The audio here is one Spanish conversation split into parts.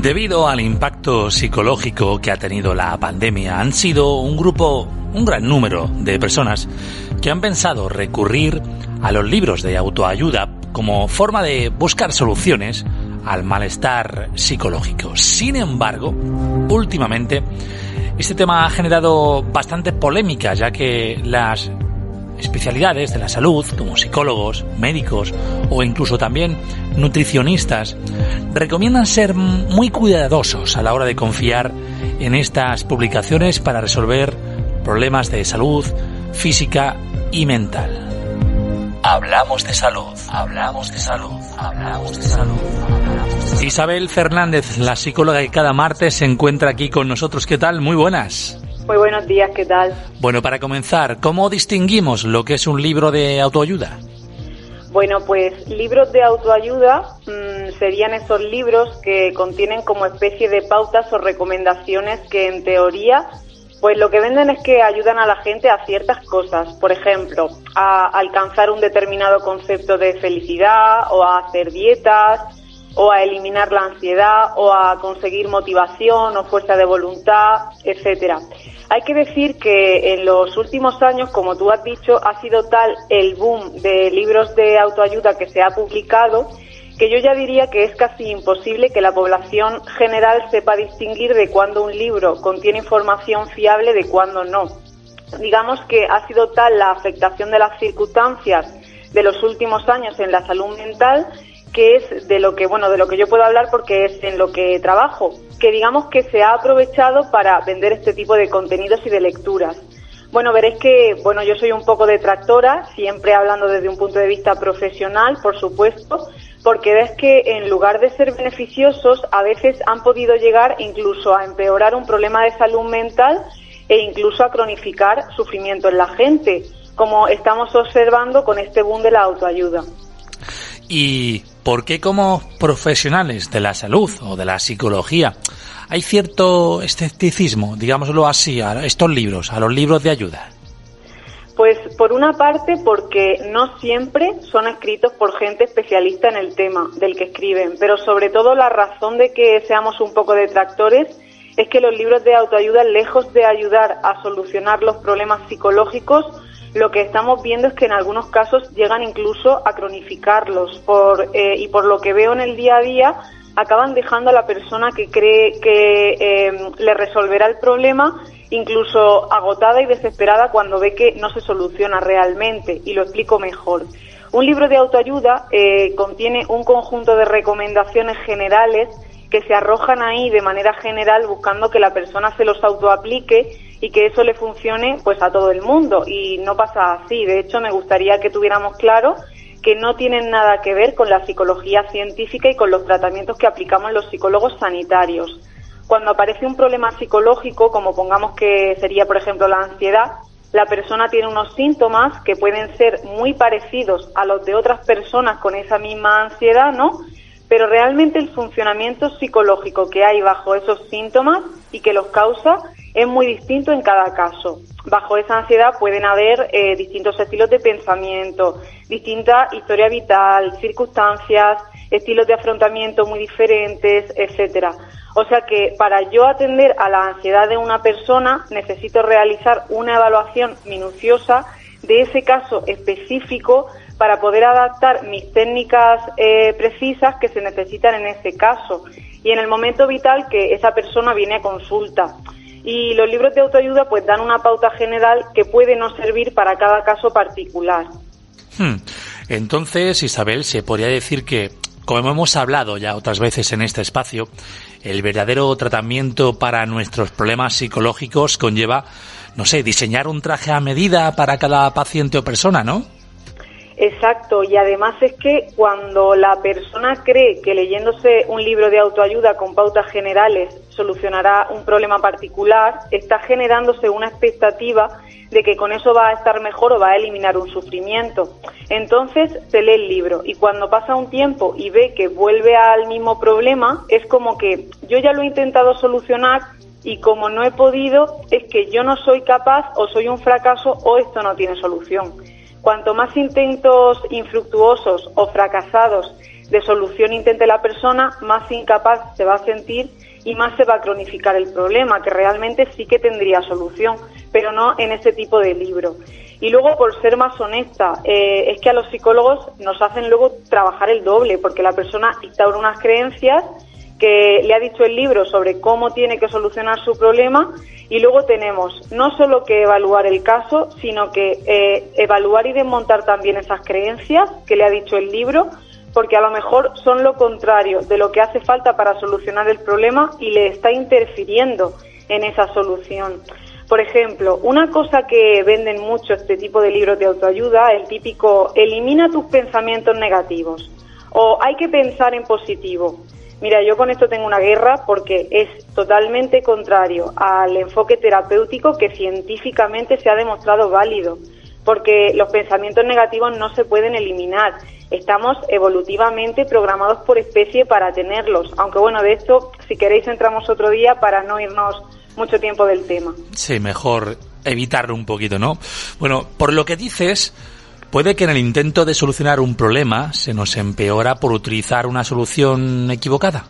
Debido al impacto psicológico que ha tenido la pandemia, han sido un gran número de personas que han pensado recurrir a los libros de autoayuda como forma de buscar soluciones al malestar psicológico. Sin embargo, últimamente, este tema ha generado bastante polémica, ya que las especialidades de la salud, como psicólogos, médicos o incluso también nutricionistas, recomiendan ser muy cuidadosos a la hora de confiar en estas publicaciones para resolver problemas de salud física y mental. Hablamos de salud, hablamos de salud, hablamos de salud. Isabel Fernández, la psicóloga que cada martes se encuentra aquí con nosotros. ¿Qué tal? Muy buenas. Muy buenos días, ¿qué tal? Bueno, para comenzar, ¿cómo distinguimos lo que es un libro de autoayuda? Bueno, pues libros de autoayuda serían esos libros que contienen como especie de pautas o recomendaciones que en teoría pues lo que venden es que ayudan a la gente a ciertas cosas. Por ejemplo, a alcanzar un determinado concepto de felicidad, o a hacer dietas, o a eliminar la ansiedad, o a conseguir motivación o fuerza de voluntad, etcétera. Hay que decir que en los últimos años, como tú has dicho, ha sido tal el boom de libros de autoayuda que se ha publicado, que yo ya diría que es casi imposible que la población general sepa distinguir de cuándo un libro contiene información fiable de cuándo no. Digamos que ha sido tal la afectación de las circunstancias de los últimos años en la salud mental, que es de lo que yo puedo hablar porque es en lo que trabajo, que digamos que se ha aprovechado para vender este tipo de contenidos y de lecturas. Bueno, veréis que, yo soy un poco detractora, siempre hablando desde un punto de vista profesional, por supuesto, porque ves que en lugar de ser beneficiosos, a veces han podido llegar incluso a empeorar un problema de salud mental e incluso a cronificar sufrimiento en la gente, como estamos observando con este boom de la autoayuda. ¿Y por qué como profesionales de la salud o de la psicología hay cierto escepticismo, digámoslo así, a estos libros, a los libros de ayuda? Pues por una parte porque no siempre son escritos por gente especialista en el tema del que escriben, pero sobre todo la razón de que seamos un poco detractores es que los libros de autoayuda, lejos de ayudar a solucionar los problemas psicológicos, lo que estamos viendo es que en algunos casos llegan incluso a cronificarlos y por lo que veo en el día a día acaban dejando a la persona que cree que le resolverá el problema incluso agotada y desesperada cuando ve que no se soluciona realmente, y lo explico mejor. Un libro de autoayuda contiene un conjunto de recomendaciones generales que se arrojan ahí de manera general buscando que la persona se los autoaplique y que eso le funcione pues a todo el mundo, y no pasa así. De hecho, me gustaría que tuviéramos claro que no tienen nada que ver con la psicología científica y con los tratamientos que aplicamos los psicólogos sanitarios. Cuando aparece un problema psicológico, como pongamos que sería, por ejemplo, la ansiedad, la persona tiene unos síntomas que pueden ser muy parecidos a los de otras personas con esa misma ansiedad, ¿no? Pero realmente el funcionamiento psicológico que hay bajo esos síntomas y que los causa es muy distinto en cada caso. Bajo esa ansiedad pueden haber distintos estilos de pensamiento, distinta historia vital, circunstancias, estilos de afrontamiento muy diferentes, etcétera. O sea que para yo atender a la ansiedad de una persona necesito realizar una evaluación minuciosa de ese caso específico para poder adaptar mis técnicas precisas que se necesitan en ese caso y en el momento vital que esa persona viene a consulta. Y los libros de autoayuda pues dan una pauta general que puede no servir para cada caso particular. Entonces, Isabel, se podría decir que, como hemos hablado ya otras veces en este espacio, el verdadero tratamiento para nuestros problemas psicológicos conlleva, diseñar un traje a medida para cada paciente o persona, ¿no? Exacto, y además es que cuando la persona cree que leyéndose un libro de autoayuda con pautas generales solucionará un problema particular, está generándose una expectativa de que con eso va a estar mejor o va a eliminar un sufrimiento. Entonces se lee el libro y cuando pasa un tiempo y ve que vuelve al mismo problema, es como que yo ya lo he intentado solucionar y como no he podido, es que yo no soy capaz o soy un fracaso o esto no tiene solución. Cuanto más intentos infructuosos o fracasados de solución intente la persona, más incapaz se va a sentir y más se va a cronificar el problema, que realmente sí que tendría solución, pero no en ese tipo de libro. Y luego, por ser más honesta, es que a los psicólogos nos hacen luego trabajar el doble, porque la persona instaura unas creencias que le ha dicho el libro sobre cómo tiene que solucionar su problema, y luego tenemos no solo que evaluar el caso, sino que evaluar y desmontar también esas creencias que le ha dicho el libro, porque a lo mejor son lo contrario de lo que hace falta para solucionar el problema y le está interfiriendo en esa solución. Por ejemplo, una cosa que venden mucho este tipo de libros de autoayuda, el típico elimina tus pensamientos negativos o hay que pensar en positivo. Mira, yo con esto tengo una guerra porque es totalmente contrario al enfoque terapéutico que científicamente se ha demostrado válido, porque los pensamientos negativos no se pueden eliminar. Estamos evolutivamente programados por especie para tenerlos, aunque bueno, de esto, si queréis, entramos otro día para no irnos mucho tiempo del tema. Sí, mejor evitarlo un poquito, ¿no? Bueno, por lo que dices, puede que en el intento de solucionar un problema se nos empeora por utilizar una solución equivocada.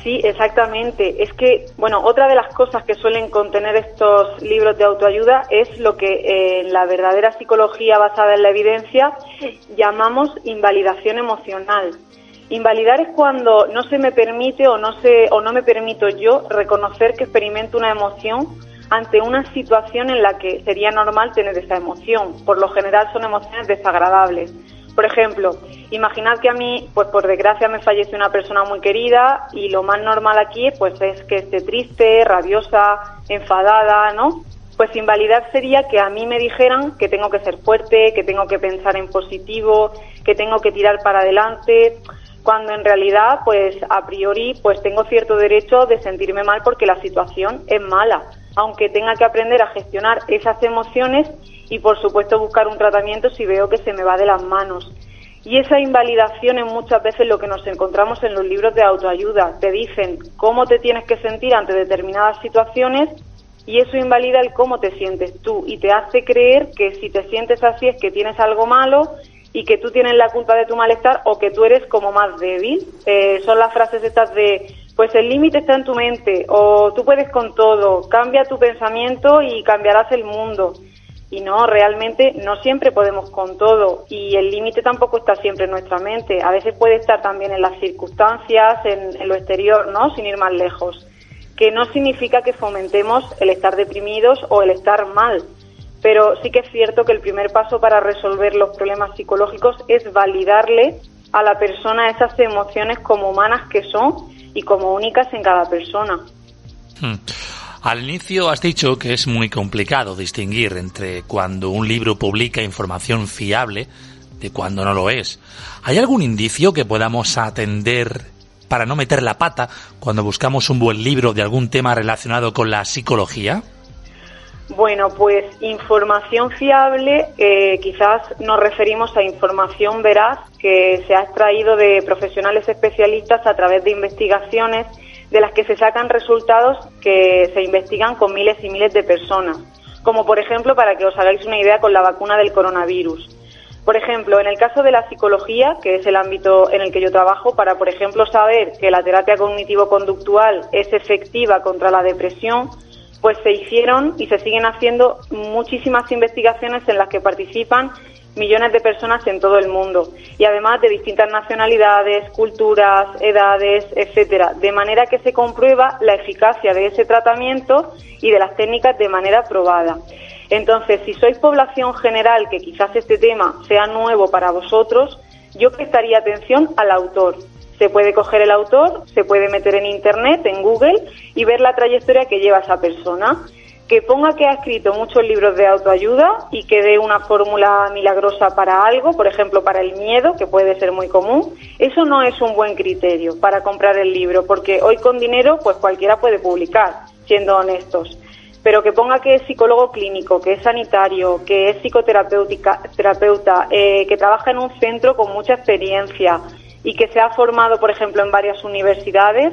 Sí, exactamente. Es que, bueno, otra de las cosas que suelen contener estos libros de autoayuda es lo que en la verdadera psicología basada en la evidencia llamamos invalidación emocional. Invalidar es cuando no se me permite o no me permito yo reconocer que experimento una emoción ante una situación en la que sería normal tener esa emoción. Por lo general son emociones desagradables. Por ejemplo, imaginad que a mí, pues por desgracia me fallece una persona muy querida y lo más normal aquí pues es que esté triste, rabiosa, enfadada, ¿no? Pues invalidar sería que a mí me dijeran que tengo que ser fuerte, que tengo que pensar en positivo, que tengo que tirar para adelante, cuando en realidad, pues a priori, pues tengo cierto derecho de sentirme mal porque la situación es mala, aunque tenga que aprender a gestionar esas emociones y, por supuesto, buscar un tratamiento si veo que se me va de las manos. Y esa invalidación es muchas veces lo que nos encontramos en los libros de autoayuda. Te dicen cómo te tienes que sentir ante determinadas situaciones y eso invalida el cómo te sientes tú y te hace creer que si te sientes así es que tienes algo malo y que tú tienes la culpa de tu malestar o que tú eres como más débil. Son las frases estas de, pues el límite está en tu mente, o tú puedes con todo, cambia tu pensamiento y cambiarás el mundo. Y no, realmente no siempre podemos con todo y el límite tampoco está siempre en nuestra mente. A veces puede estar también en las circunstancias, en lo exterior, ¿no? Sin ir más lejos. Que no significa que fomentemos el estar deprimidos o el estar mal. Pero sí que es cierto que el primer paso para resolver los problemas psicológicos es validarle a la persona esas emociones como humanas que son y como únicas en cada persona. Al inicio has dicho que es muy complicado distinguir entre cuando un libro publica información fiable de cuando no lo es. ¿Hay algún indicio que podamos atender para no meter la pata cuando buscamos un buen libro de algún tema relacionado con la psicología? Bueno, pues información fiable, quizás nos referimos a información veraz que se ha extraído de profesionales especialistas a través de investigaciones de las que se sacan resultados que se investigan con miles y miles de personas, como por ejemplo, para que os hagáis una idea, con la vacuna del coronavirus. Por ejemplo, en el caso de la psicología, que es el ámbito en el que yo trabajo, para, por ejemplo, saber que la terapia cognitivo-conductual es efectiva contra la depresión, pues se hicieron y se siguen haciendo muchísimas investigaciones en las que participan millones de personas en todo el mundo y además de distintas nacionalidades, culturas, edades, etcétera, de manera que se comprueba la eficacia de ese tratamiento y de las técnicas de manera probada. Entonces, si sois población general, que quizás este tema sea nuevo para vosotros, yo prestaría atención al autor. Se puede coger el autor, se puede meter en Internet, en Google, y ver la trayectoria que lleva esa persona. Que ponga que ha escrito muchos libros de autoayuda y que dé una fórmula milagrosa para algo, por ejemplo, para el miedo, que puede ser muy común, eso no es un buen criterio para comprar el libro, porque hoy con dinero pues cualquiera puede publicar, siendo honestos. Pero que ponga que es psicólogo clínico, que es sanitario, que es terapeuta, que trabaja en un centro con mucha experiencia y que se ha formado, por ejemplo, en varias universidades,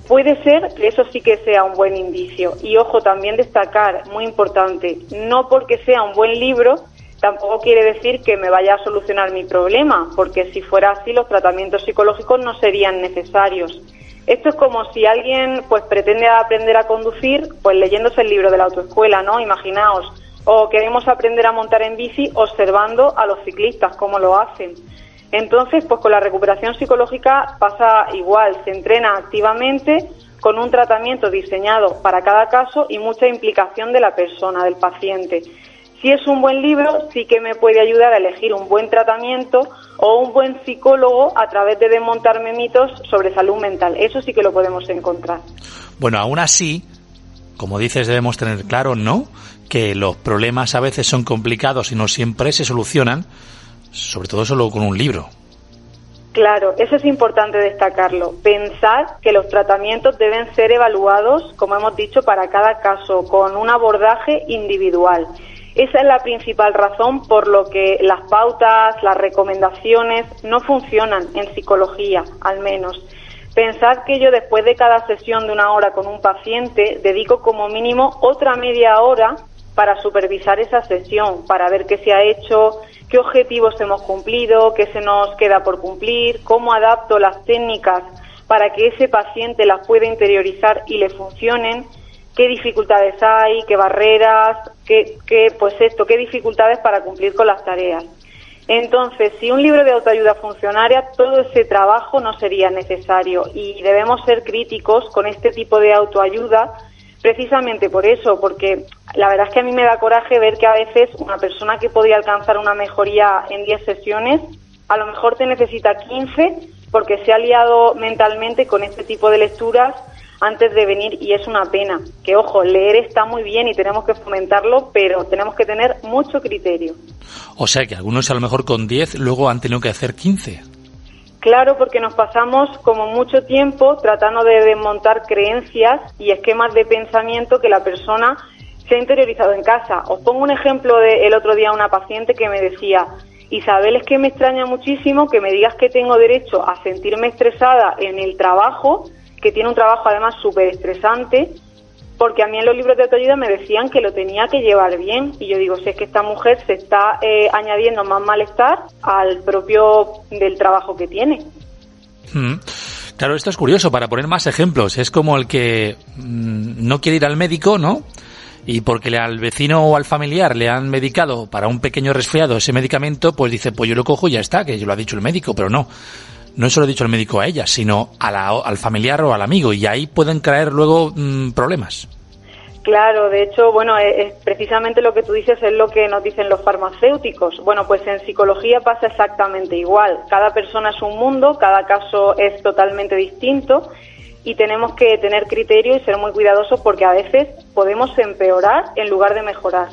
puede ser que eso sí que sea un buen indicio. Y ojo, también destacar, muy importante, no porque sea un buen libro, tampoco quiere decir que me vaya a solucionar mi problema, porque si fuera así los tratamientos psicológicos no serían necesarios. Esto es como si alguien pues pretende aprender a conducir pues leyéndose el libro de la autoescuela, ¿no? Imaginaos. O queremos aprender a montar en bici observando a los ciclistas cómo lo hacen. Entonces, pues con la recuperación psicológica pasa igual, se entrena activamente con un tratamiento diseñado para cada caso y mucha implicación de la persona, del paciente. Si es un buen libro, sí que me puede ayudar a elegir un buen tratamiento o un buen psicólogo a través de desmontarme mitos sobre salud mental. Eso sí que lo podemos encontrar. Bueno, aún así, como dices, debemos tener claro, ¿no?, que los problemas a veces son complicados y no siempre se solucionan, sobre todo solo con un libro. Claro, eso es importante destacarlo. Pensar que los tratamientos deben ser evaluados, como hemos dicho, para cada caso, con un abordaje individual. Esa es la principal razón por lo que las pautas, las recomendaciones no funcionan en psicología, al menos. Pensad que yo después de cada sesión de 1 hora con un paciente dedico como mínimo otra media hora para supervisar esa sesión, para ver qué se ha hecho, qué objetivos hemos cumplido, qué se nos queda por cumplir, cómo adapto las técnicas para que ese paciente las pueda interiorizar y le funcionen, qué dificultades hay, qué barreras, qué dificultades para cumplir con las tareas. Entonces, si un libro de autoayuda funcionara, todo ese trabajo no sería necesario y debemos ser críticos con este tipo de autoayuda precisamente por eso, porque la verdad es que a mí me da coraje ver que a veces una persona que podría alcanzar una mejoría en 10 sesiones, a lo mejor te necesita 15 porque se ha liado mentalmente con este tipo de lecturas antes de venir y es una pena. Que ojo, leer está muy bien y tenemos que fomentarlo, pero tenemos que tener mucho criterio. O sea que algunos a lo mejor con 10 luego han tenido que hacer 15. Claro, porque nos pasamos como mucho tiempo tratando de desmontar creencias y esquemas de pensamiento que la persona se ha interiorizado en casa. Os pongo un ejemplo de el otro día una paciente que me decía: Isabel, es que me extraña muchísimo que me digas que tengo derecho a sentirme estresada en el trabajo, que tiene un trabajo además súper estresante, porque a mí en los libros de autoayuda me decían que lo tenía que llevar bien. Y yo digo, si es que esta mujer se está añadiendo más malestar al propio del trabajo que tiene. Claro, esto es curioso, para poner más ejemplos. Es como el que no quiere ir al médico, ¿no? Y porque al vecino o al familiar le han medicado para un pequeño resfriado ese medicamento, pues dice, pues yo lo cojo y ya está, que yo lo ha dicho el médico, pero no. No se lo ha dicho el médico a ella, sino al familiar o al amigo, y ahí pueden caer luego problemas. Claro, de hecho, bueno, es precisamente lo que tú dices es lo que nos dicen los farmacéuticos. Bueno, pues en psicología pasa exactamente igual. Cada persona es un mundo, cada caso es totalmente distinto y tenemos que tener criterio y ser muy cuidadosos porque a veces podemos empeorar en lugar de mejorar.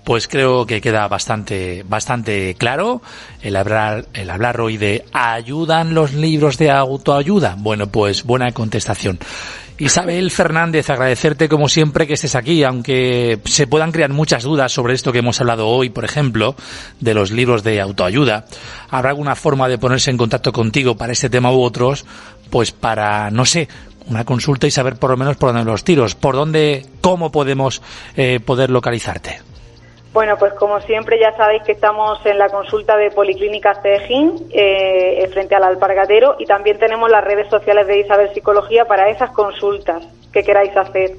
Pues creo que queda bastante claro el hablar hoy de ¿ayudan los libros de autoayuda? Bueno, pues buena contestación. Isabel Fernández, agradecerte como siempre que estés aquí, aunque se puedan crear muchas dudas sobre esto que hemos hablado hoy, por ejemplo, de los libros de autoayuda. ¿Habrá alguna forma de ponerse en contacto contigo para este tema u otros? Pues para, no sé, una consulta y saber por lo menos por dónde los tiros, cómo podemos poder localizarte. Bueno, pues como siempre ya sabéis que estamos en la consulta de Policlínica Cejín, frente al Alpargatero, y también tenemos las redes sociales de Isabel Psicología para esas consultas que queráis hacer.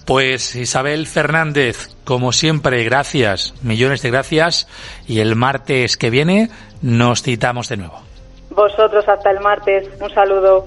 Pues Isabel Fernández, como siempre, gracias, millones de gracias, y el martes que viene nos citamos de nuevo. Vosotros hasta el martes, un saludo.